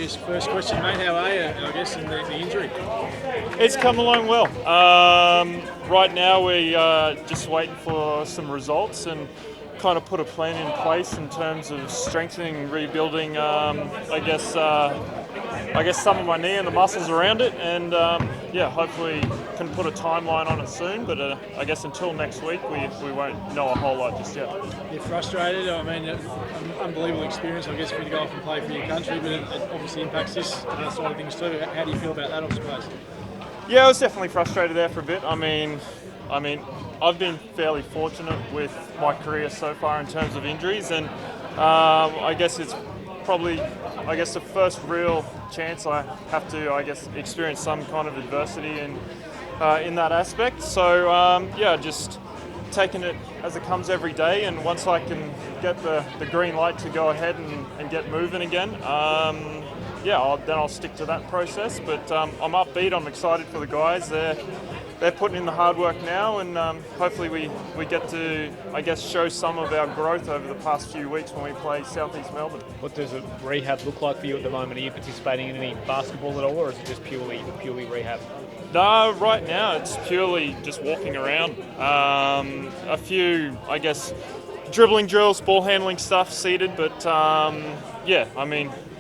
obvious first question, mate. How are you, I guess, in the injury? It's come along well. Right now we just waiting for some results and kind of put a plan in place in terms of strengthening, rebuilding, I guess some of my knee and the muscles around it, and hopefully can put a timeline on it soon. But I guess until next week we won't know a whole lot just yet. You're frustrated. I mean, an unbelievable experience, I guess, for you to go off and play for your country, but it obviously impacts this side of things too. How do you feel about that, I suppose? Yeah, I was definitely frustrated there for a bit. I mean, I've been fairly fortunate with my career so far in terms of injuries, and I guess it's probably, the first real chance I have to, experience some kind of adversity in that aspect. So, just taking it as it comes every day, and once I can get the green light to go ahead and get moving again, I'll stick to that process. But I'm upbeat. I'm excited for the guys. They're putting in the hard work now, and hopefully we get to, show some of our growth over the past few weeks when we play South East Melbourne. What does a rehab look like for you at the moment? Are you participating in any basketball at all, or is it just purely rehab? No, right now it's purely just walking around. A few, dribbling drills, ball handling stuff, seated, but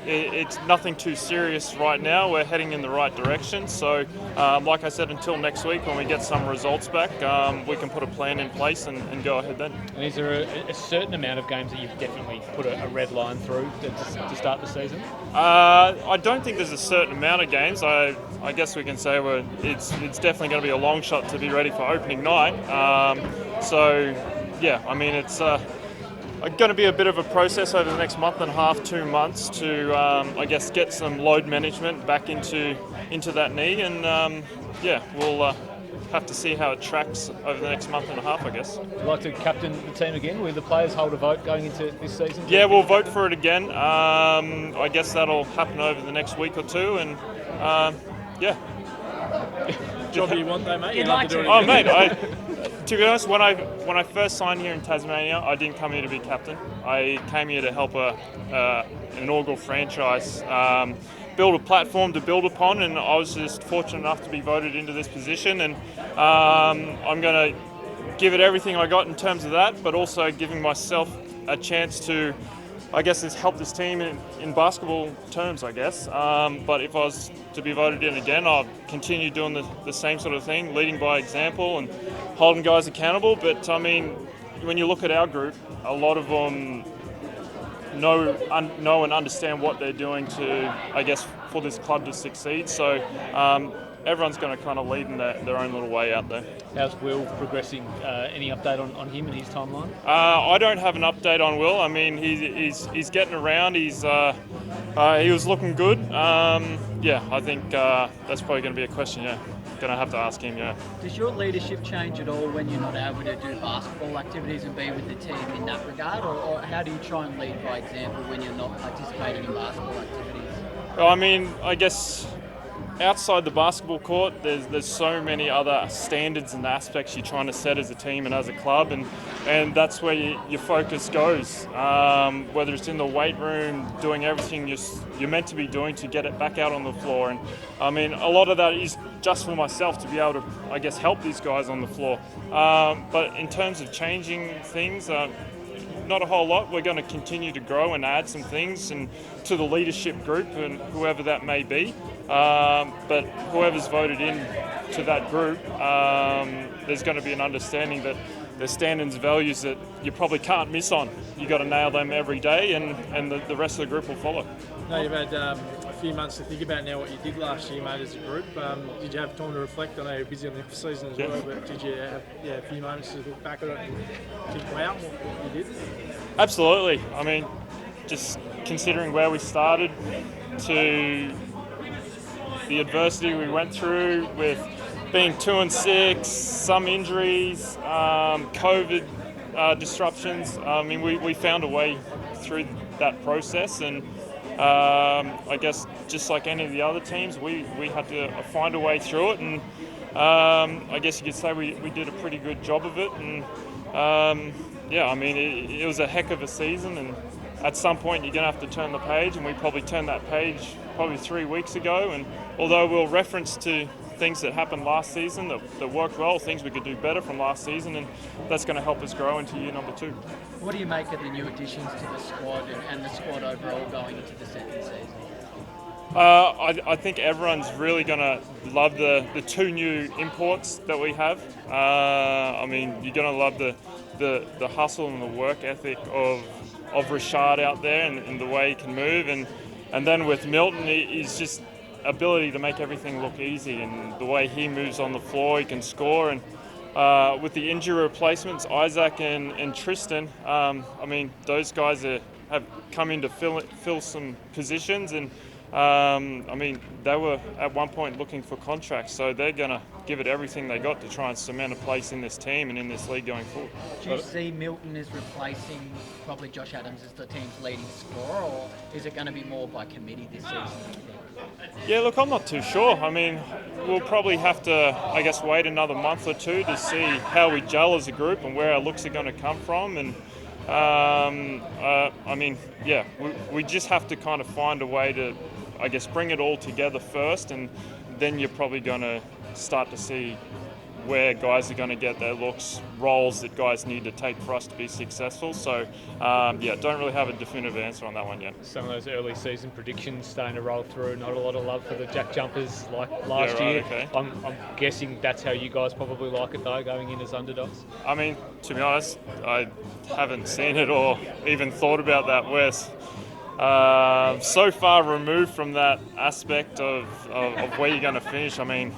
it's nothing too serious right now. We're heading in the right direction. So, like I said, until next week when we get some results back, we can put a plan in place and go ahead then. And is there a certain amount of games that you've definitely put a red line through to start the season? I don't think there's a certain amount of games. I guess we can say it's definitely going to be a long shot to be ready for opening night. It's going to be a bit of a process over the next month and a half, 2 months to, get some load management back into that knee, and we'll have to see how it tracks over the next month and a half, I guess. Would you like to captain the team again? Will the players hold a vote going into this season? Yeah, we'll vote for it again. I guess that'll happen over the next week or two, and Job you want though, mate? You'd like to. Oh, mate, to be honest, when I first signed here in Tasmania, I didn't come here to be captain. I came here to help an inaugural franchise build a platform to build upon, and I was just fortunate enough to be voted into this position, and I'm going to give it everything I got in terms of that, but also giving myself a chance to, is help this team in basketball terms, I guess. But if I was to be voted in again, I'll continue doing the same sort of thing, leading by example and holding guys accountable. But, when you look at our group, a lot of them know and understand what they're doing to, for this club to succeed. So everyone's going to kind of lead in their own little way out there. How's Will progressing? Any update on him and his timeline? I don't have an update on Will. I mean, he's getting around. He was looking good. I think that's probably going to be a question. Yeah, going to have to ask him. Yeah. Does your leadership change at all when you're not able to do basketball activities and be with the team in that regard, or how do you try and lead by example when you're not participating in basketball activities? Well, I guess outside the basketball court, there's so many other standards and aspects you're trying to set as a team and as a club, and that's where your focus goes. Whether it's in the weight room, doing everything you're meant to be doing to get it back out on the floor, and a lot of that is just for myself to be able to, help these guys on the floor. But in terms of changing things, not a whole lot. We're going to continue to grow and add some things and to the leadership group and whoever that may be. But whoever's voted in to that group, there's going to be an understanding that there's standards and values that you probably can't miss on. You've got to nail them every day, and the rest of the group will follow. No, you've had a few months to think about now what you did last year, mate, as a group. Did you have time to reflect? I know you're busy on the season as well, but did you have a few moments to look back at it and think, wow, what you did? Absolutely. Just considering where we started to the adversity we went through with being 2-6, some injuries, COVID disruptions. We found a way through that process, and just like any of the other teams, we had to find a way through it, and I guess you could say we did a pretty good job of it, and it was a heck of a season, and at some point you're going to have to turn the page, and we probably turned that page probably 3 weeks ago, and although we'll reference to things that happened last season that worked well, things we could do better from last season, and that's going to help us grow into year number 2. What do you make of the new additions to the squad and the squad overall going into the second season? I think everyone's really going to love the 2 new imports that we have. I mean, you're going to love the hustle and the work ethic of Rashad out there, and the way he can move, and then with Milton, he's just ability to make everything look easy, and the way he moves on the floor, he can score. And with the injury replacements, Isaac and Tristan, I mean, those guys have come in to fill some positions, and I mean, they were at one point looking for contracts, so they're going to give it everything they got to try and cement a place in this team and in this league going forward. Do you see Milton as replacing probably Josh Adams as the team's leading scorer, or is it going to be more by committee this season? Yeah, look, I'm not too sure. I mean, we'll probably have to, I guess, wait another month or 2 to see how we gel as a group and where our looks are going to come from. And I mean, yeah, we just have to kind of find a way to, I guess, bring it all together first, and then you're probably going to start to see where guys are going to get their looks, roles that guys need to take for us to be successful. So, yeah, don't really have a definitive answer on that one yet. Some of those early season predictions starting to roll through. Not a lot of love for the Jack Jumpers like last year. Okay. I'm guessing that's how you guys probably like it though, going in as underdogs. I mean, to be honest, I haven't seen it or even thought about that. We're so far removed from that aspect of where you're going to finish. I mean,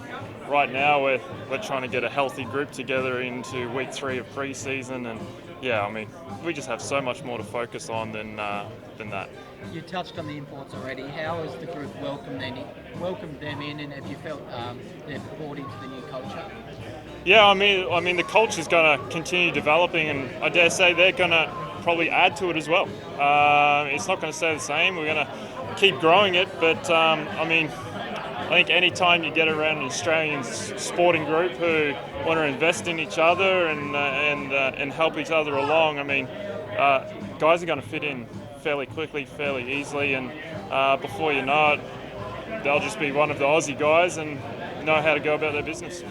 right now we're trying to get a healthy group together into week 3 of pre-season, and yeah, I mean, we just have so much more to focus on than that. You touched on the imports already. How has the group welcomed them in, and have you felt they've bought into the new culture? Yeah, I mean, the culture's going to continue developing, and I dare say they're going to probably add to it as well. It's not going to stay the same. We're going to keep growing it, but I mean, I think any time you get around an Australian sporting group who want to invest in each other and help each other along, I mean, guys are going to fit in fairly quickly, fairly easily, and before you know it, they'll just be one of the Aussie guys and know how to go about their business.